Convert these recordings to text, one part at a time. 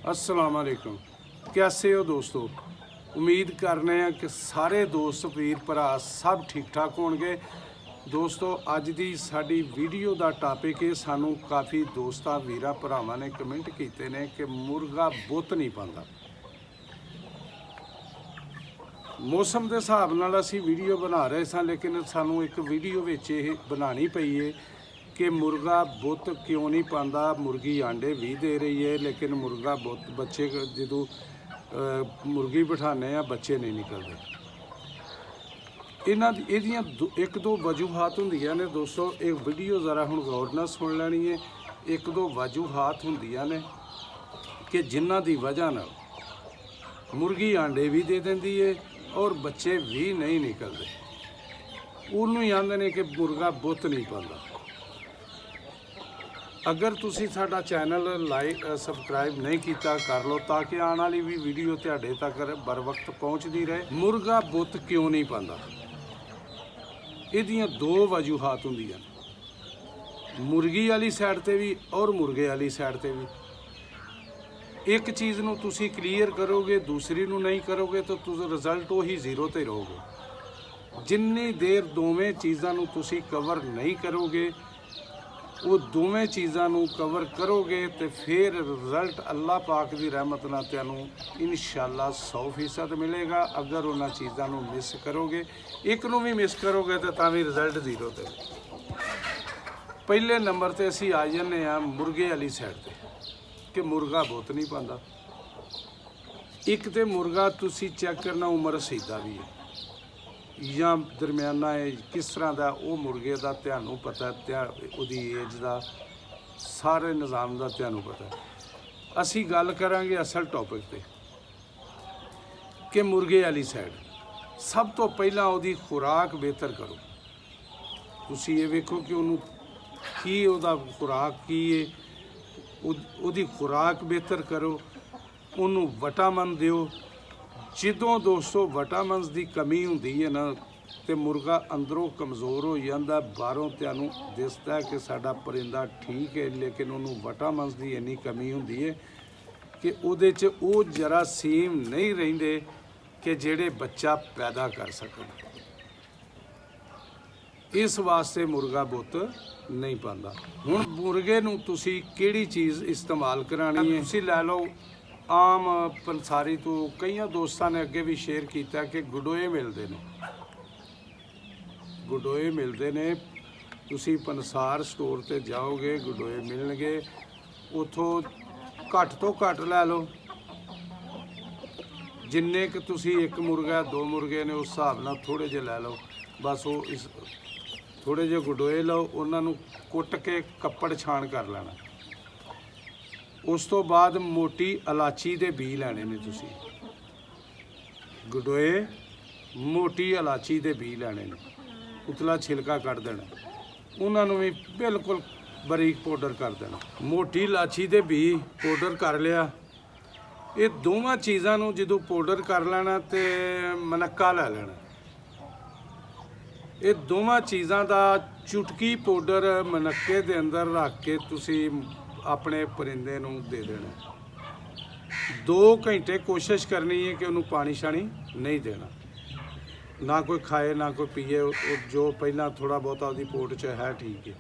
अस्सलाम वालेकुम। कैसे हो दोस्तों? उम्मीद करने हैं कि सारे दोस्त वीर भरा सब ठीक ठाक होणगे। दोस्तों अज दी साडी वीडियो दा टॉपिक है, सानू काफ़ी दोस्तां वीरां भरावां ने कमेंट कीते ने कि मुर्गा बुत नहीं पांदा। मौसम के हिसाब नाल असीं वीडियो बना रहे सां, लेकिन सानू एक वीडियो विच इह बनानी पई है कि मुर्गा बुत क्यों नहीं पांदा। मुर्गी आंडे भी दे रही है, लेकिन मुर्गा बुत बच्चे जो मुर्गी बिठाने बच्चे नहीं निकलते। इहदियां एक दो वजूहात होंदियां ने दोस्तों। एक वीडियो ज़रा हुण गौर नाल सुन लैनी है। एक दो वजूहात होंदियां ने कि जिन्हां दी वजह नाल मुर्गी आंडे भी दे देंदी है और बच्चे भी नहीं निकलते। उन्होंने ही आंदे ने कि मुर्गा बुत नहीं पांदा। अगर तुसी साडा चैनल लाइक सबसक्राइब नहीं किया कर लो, ताकि आने वाली भी वीडियो तुहाडे तक बर वक्त पहुँचती रहे। मुर्गा बुत क्यों नहीं पांदा? इहदियां दो वजूहात होंदियां, मुर्गी वाली साइड ते भी और मुर्गे वाली साइड ते भी। एक चीज़ नूं तुसी क्लीयर करोगे, दूसरी नूं नहीं करोगे तो तुस रिजल्ट उही जीरो ते रहोगे। जिन्नी देर दोवें चीज़ां नूं तुसी कवर नहीं करोगे, वो दोवें चीज़ां नूं कवर करोगे तो फिर रिजल्ट अल्लाह पाक की रहमत नाल तुहानूं इंशाअल्लाह 100% मिलेगा। अगर उन्हां चीज़ां नूं मिस करोगे, एक नूं भी मिस करोगे तो तां भी रिजल्ट जीरो ते। पहले नंबर ते असीं आ जाने मुर्गे वाली साइड ते कि मुर्गा बुत नहीं पांदा। एक तो मुर्गा तुसी चैक करना उम्र रसीदा भी है या दरम्याना है, किस तरह का वो मुर्गे का तुहानूं पता है, उहदी एज का सारे निज़ाम का तुहानूं पता है। असी गल करांगे असल टॉपिक पे कि मुर्गे वाली साइड सब तो पहला उहदी खुराक बेहतर करो। तुसी ये वेखो कि उन्होंने की उहदा खुराक की है, उहदी खुराक बेहतर करो, उन्होंने विटामिन दिओ। ਜਦੋਂ दोस्तों विटामिन की कमी होंदी है ना, तो मुर्गा अंदरों कमज़ोर हो जाता। बाहरों तुहानूं दिसदा है कि साडा परिंदा ठीक है, लेकिन उन्होंने विटामिन की इन्नी कमी होंदी है कि उहदे च वो जरासीम नहीं रहिंदे कि जिहड़े बच्चा पैदा कर सकन। इस वास्ते मुर्गा बुत नहीं पांदा। हुण मुर्गे नूं तुसी किहड़ी चीज़ इस्तेमाल करानी है? तुसी लै लो आम पंसारी तो कई दोस्तों ने अगे भी शेयर किया कि गुडोए मिलते हैं। गुडोए मिलते हैं, तुसी पंसार स्टोर ते जाओगे गुडोए मिलणगे। उतों घट तो घट लै लो, जिन्ने क तुसी एक मुर्गा दो मुर्गे ने उस हिसाब नाल थोड़े जे लै लो। बस वो इस थोड़े जे गुडोए लो, उन्होंने कुट के कपड़ छाण कर लेना। उस तो बाद मोटी इलाची के बी लैने ने तुसी। गुडोए मोटी इलाची के बी लैने ने, उतला छिलका कट देना, उन्होंने भी बिल्कुल बरीक पाउडर कर देना। मोटी इलाची के बी पाउडर कर लिया। ये दोवां चीज़ां नूं जदों पाउडर कर लेना तो मनक्का लै लेना। ये दोवां चीज़ां का चुटकी पाउडर मनक्के दे अंदर रख के तुसी अपने परिंदे नूं दे देना। 2 घंटे कोशिश करनी है कि उन्होंने पानी शानी नहीं देना, ना कोई खाए ना कोई पीए। जो पहला थोड़ा बहुता उसकी पोट च है ठीक है,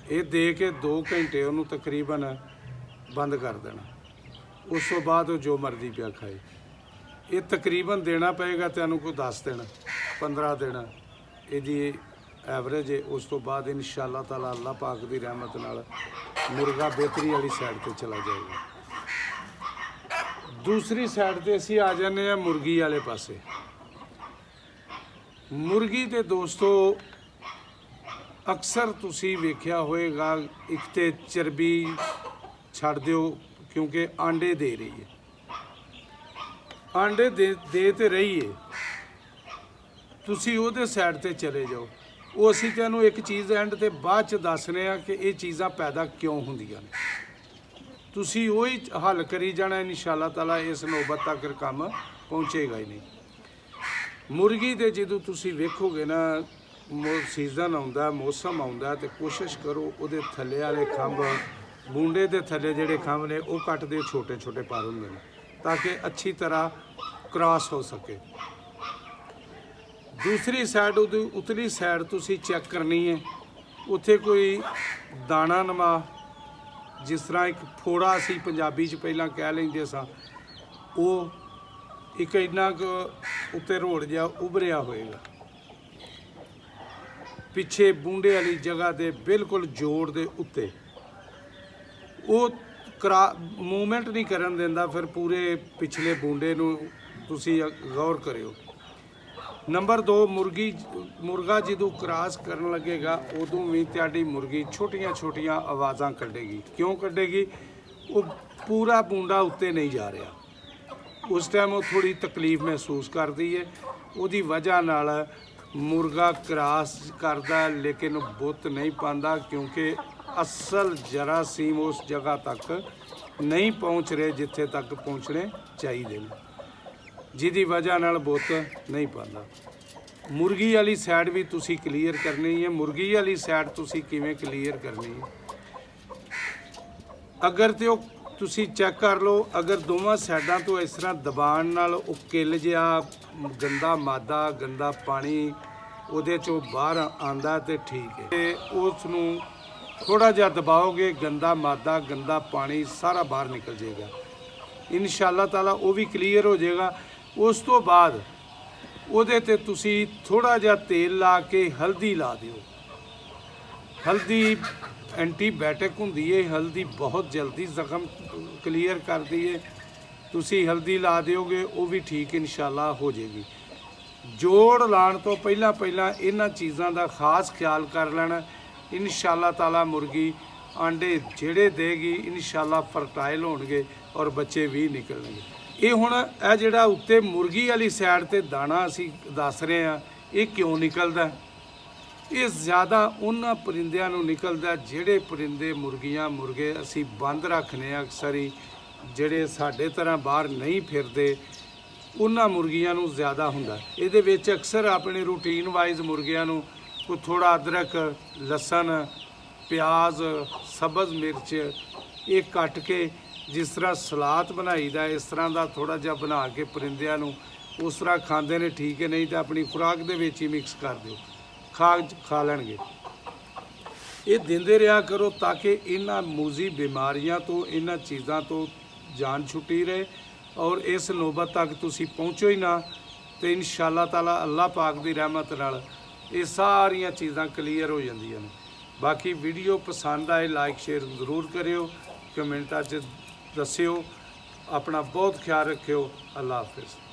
ये दे के 2 घंटे उन्होंने तकरीबन बंद कर देना। उस तो बाद जो मर्जी पिया खाए। ये तकरीबन देना पेगा तैनूं कोई 10 दिन 15 दिन यदि एवरेज है। उस तो बाद इंशाअल्लाह ताला अल्लाह पाक की रहमत नाल मुर्गा बेहतरी वाली साइड पर चला जाएगा। दूसरी साइड पर असीं आ जाने मुर्गी वाले पासे। मुर्गी तो दोस्तों अक्सर तुसी वेख्या होएगा, एक तो चर्बी छड़ दिओ क्योंकि आंडे दे रही है। आंडे दे तो रही है, तुसी उहदे साइड ते चले जाओ। वो असीं तुहानूं एक चीज़ एंड ते बाद च दसने कि ये चीज़ां पैदा क्यों होंदियां ने। तुसी वही हल करी जाना, इंशाअल्लाह ताला इस नौबत तक काम पहुँचेगा ही नहीं। मुर्गी दे जदों तुसी वेखोगे ना, सीजन आउंदा मौसम आउंदा, तो कोशिश करो उहदे थल्ले वाले खंभ ਬੂੰਡੇ ਦੇ ਥੱਲੇ ਜਿਹੜੇ ਖੰਭ ਨੇ ਉਹ ਕੱਟ ਦਿਓ, ਛੋਟੇ ਛੋਟੇ ਪਰ ਹੁੰਦੇ ਨੇ, ਤਾਂ ਕਿ ਅੱਛੀ ਤਰ੍ਹਾਂ ਕ੍ਰਾਸ ਹੋ ਸਕੇ। ਦੂਸਰੀ ਸਾਈਡ ਉਹਦੀ ਉਤਲੀ ਸਾਈਡ ਤੁਸੀਂ ਚੈੱਕ ਕਰਨੀ ਹੈ, ਉੱਥੇ ਕੋਈ ਦਾਣਾ ਨਮਾ, ਜਿਸ ਤਰ੍ਹਾਂ ਇੱਕ ਫੋੜਾ ਅਸੀਂ ਪੰਜਾਬੀ 'ਚ ਪਹਿਲਾਂ ਕਹਿ ਲੈਂਦੇ ਸਾਂ, ਉਹ ਇੱਕ ਇੰਨਾ ਕੁ ਉੱਤੇ ਰੋੜ ਜਿਹਾ ਉਭਰਿਆ ਹੋਏਗਾ। ਪਿੱਛੇ ਬੂੰਡੇ ਵਾਲੀ ਜਗ੍ਹਾ ਦੇ ਬਿਲਕੁਲ ਜੋੜ ਦੇ ਉੱਤੇ ਉਹ ਮੂਵਮੈਂਟ ਨਹੀਂ ਕਰਨ ਦਿੰਦਾ, ਫਿਰ ਪੂਰੇ ਪਿਛਲੇ ਬੂੰਡੇ ਨੂੰ ਤੁਸੀਂ ਗੌਰ ਕਰਿਓ। ਨੰਬਰ 2, ਮੁਰਗਾ ਜਦੋਂ ਕ੍ਰਾਸ ਕਰਨ ਲੱਗੇਗਾ ਉਦੋਂ ਵੀ ਤੁਹਾਡੀ ਮੁਰਗੀ ਛੋਟੀਆਂ ਛੋਟੀਆਂ ਆਵਾਜ਼ਾਂ ਕੱਢੇਗੀ। ਕਿਉਂ ਕੱਢੇਗੀ? ਉਹ ਪੂਰਾ ਬੂੰਡਾ ਉੱਤੇ ਨਹੀਂ ਜਾ ਰਿਹਾ, ਉਸ ਟਾਈਮ ਉਹ ਥੋੜੀ ਤਕਲੀਫ ਮਹਿਸੂਸ ਕਰਦੀ ਹੈ। ਉਹਦੀ ਵਜ੍ਹਾ ਨਾਲ ਮੁਰਗਾ ਕ੍ਰਾਸ ਕਰਦਾ ਲੇਕਿਨ ਬੁੱਤ ਨਹੀਂ ਪਾਉਂਦਾ, ਕਿਉਂਕਿ ਅਸਲ ਜਰਾਸੀਮ ਉਸ ਜਗ੍ਹਾ ਤੱਕ ਨਹੀਂ ਪਹੁੰਚ ਰਹੇ ਜਿੱਥੇ ਤੱਕ ਪਹੁੰਚਣੇ ਚਾਹੀਦੇ ਨੇ, ਜਿਹਦੀ ਵਜ੍ਹਾ ਨਾਲ ਬੁੱਤ ਨਹੀਂ ਪਾਉਂਦਾ। ਮੁਰਗੀ ਵਾਲੀ ਸਾਈਡ ਵੀ ਤੁਸੀਂ ਕਲੀਅਰ ਕਰਨੀ ਹੈ। ਮੁਰਗੀ ਵਾਲੀ ਸਾਈਡ ਤੁਸੀਂ ਕਿਵੇਂ ਕਲੀਅਰ ਕਰਨੀ ਹੈ? ਅਗਰ ਤੇ ਉਹ ਤੁਸੀਂ ਚੈੱਕ ਕਰ ਲਓ, ਅਗਰ ਦੋਵਾਂ ਸਾਈਡਾਂ ਤੋਂ ਇਸ ਤਰ੍ਹਾਂ ਦਬਾਉਣ ਨਾਲ ਉਹ ਕਿੱਲ ਜਿਹਾ ਗੰਦਾ ਮਾਦਾ, ਗੰਦਾ ਪਾਣੀ ਉਹਦੇ 'ਚੋਂ ਬਾਹਰ ਆਉਂਦਾ ਤੇ ਠੀਕ ਹੈ, ਤੇ ਉਸ ਨੂੰ ਥੋੜ੍ਹਾ ਜਿਹਾ ਦਬਾਓਗੇ, ਗੰਦਾ ਮਾਦਾ, ਗੰਦਾ ਪਾਣੀ ਸਾਰਾ ਬਾਹਰ ਨਿਕਲ ਜਾਏਗਾ। ਇਨਸ਼ਾਅੱਲਾ ਤਾਲਾ ਉਹ ਵੀ ਕਲੀਅਰ ਹੋ ਜਾਏਗਾ। ਉਸ ਤੋਂ ਬਾਅਦ ਉਹਦੇ 'ਤੇ ਤੁਸੀਂ ਥੋੜ੍ਹਾ ਜਿਹਾ ਤੇਲ ਲਾ ਕੇ ਹਲਦੀ ਲਾ ਦਿਓ। ਹਲਦੀ ਐਂਟੀਬਾਇਓਟਿਕ ਹੁੰਦੀ ਹੈ, ਹਲਦੀ ਬਹੁਤ ਜਲਦੀ ਜ਼ਖਮ ਕਲੀਅਰ ਕਰਦੀ ਹੈ। ਤੁਸੀਂ ਹਲਦੀ ਲਾ ਦਿਓਗੇ, ਉਹ ਵੀ ਠੀਕ ਇਨਸ਼ਾਅੱਲਾ ਹੋ ਜਾਏਗੀ। ਜੋੜ ਲਾਉਣ ਤੋਂ ਪਹਿਲਾਂ ਇਹਨਾਂ ਚੀਜ਼ਾਂ ਦਾ ਖਾਸ ਖਿਆਲ ਕਰ ਲੈਣਾ। ਇਨਸ਼ਾਅੱਲਾ ਤਾਲਾ ਮੁਰਗੀ ਆਂਡੇ ਜਿਹੜੇ ਦੇਗੀ ਇਨਸ਼ਾਅੱਲਾ ਫਰਟਾਈਲ ਹੋਣਗੇ ਔਰ ਬੱਚੇ ਵੀ ਨਿਕਲਣਗੇ। ਇਹ ਹੁਣ ਇਹ ਜਿਹੜਾ ਉੱਤੇ ਮੁਰਗੀ ਵਾਲੀ ਸਾਈਡ 'ਤੇ ਦਾਣਾ ਅਸੀਂ ਦੱਸ ਰਹੇ ਹਾਂ, ਇਹ ਕਿਉਂ ਨਿਕਲਦਾ? ਇਹ ਜ਼ਿਆਦਾ ਉਹਨਾਂ ਪਰਿੰਦਿਆਂ ਨੂੰ ਨਿਕਲਦਾ ਜਿਹੜੇ ਪਰਿੰਦੇ ਮੁਰਗੀਆਂ ਮੁਰਗੇ ਅਸੀਂ ਬੰਦ ਰੱਖਦੇ ਹਾਂ ਅਕਸਰ ਹੀ, ਜਿਹੜੇ ਸਾਡੇ ਤਰ੍ਹਾਂ ਬਾਹਰ ਨਹੀਂ ਫਿਰਦੇ, ਉਹਨਾਂ ਮੁਰਗੀਆਂ ਨੂੰ ਜ਼ਿਆਦਾ ਹੁੰਦਾ। ਇਹਦੇ ਵਿੱਚ ਅਕਸਰ ਆਪਣੇ ਰੂਟੀਨ ਵਾਈਜ਼ ਮੁਰਗਿਆਂ ਨੂੰ ਕੋਈ ਥੋੜ੍ਹਾ ਅਦਰਕ, ਲਸਣ, ਪਿਆਜ਼, ਸਬਜ਼ ਮਿਰਚ ਇਹ ਕੱਟ ਕੇ ਜਿਸ ਤਰ੍ਹਾਂ ਸਲਾਦ ਬਣਾਈਦਾ, ਇਸ ਤਰ੍ਹਾਂ ਦਾ ਥੋੜ੍ਹਾ ਜਿਹਾ ਬਣਾ ਕੇ ਪਰਿੰਦਿਆਂ ਨੂੰ ਉਸ ਤਰ੍ਹਾਂ ਖਾਂਦੇ ਨੇ, ਠੀਕ ਹੈ। ਨਹੀਂ ਤਾਂ ਆਪਣੀ ਖੁਰਾਕ ਦੇ ਵਿੱਚ ਹੀ ਮਿਕਸ ਕਰ ਦਿਓ, ਖਾ ਲੈਣਗੇ। ਇਹ ਦਿੰਦੇ ਰਿਹਾ ਕਰੋ ਤਾਂ ਕਿ ਇਹਨਾਂ ਮੂਜ਼ੀ ਬਿਮਾਰੀਆਂ ਤੋਂ, ਇਹਨਾਂ ਚੀਜ਼ਾਂ ਤੋਂ ਜਾਨ ਛੁੱਟੀ ਰਹੇ ਔਰ ਇਸ ਨੌਬਤ ਤੱਕ ਤੁਸੀਂ ਪਹੁੰਚੋ ਹੀ ਨਾ। ਤੇ ਇਨਸ਼ਾਅੱਲਾ ਤਾਲਾ ਅੱਲਾਹ ਪਾਕ ਦੀ ਰਹਿਮਤ ਨਾਲ ਇਹ ਸਾਰੀਆਂ ਚੀਜ਼ਾਂ ਕਲੀਅਰ ਹੋ ਜਾਂਦੀਆਂ ਨੇ। ਬਾਕੀ ਵੀਡੀਓ ਪਸੰਦ ਆਏ ਲਾਈਕ ਸ਼ੇਅਰ ਜ਼ਰੂਰ ਕਰਿਓ, ਕਮੈਂਟਾਂ 'ਚ ਦੱਸਿਓ। ਆਪਣਾ ਬਹੁਤ ਖਿਆਲ ਰੱਖਿਓ। ਅੱਲਾਹ ਹਾਫਿਜ਼।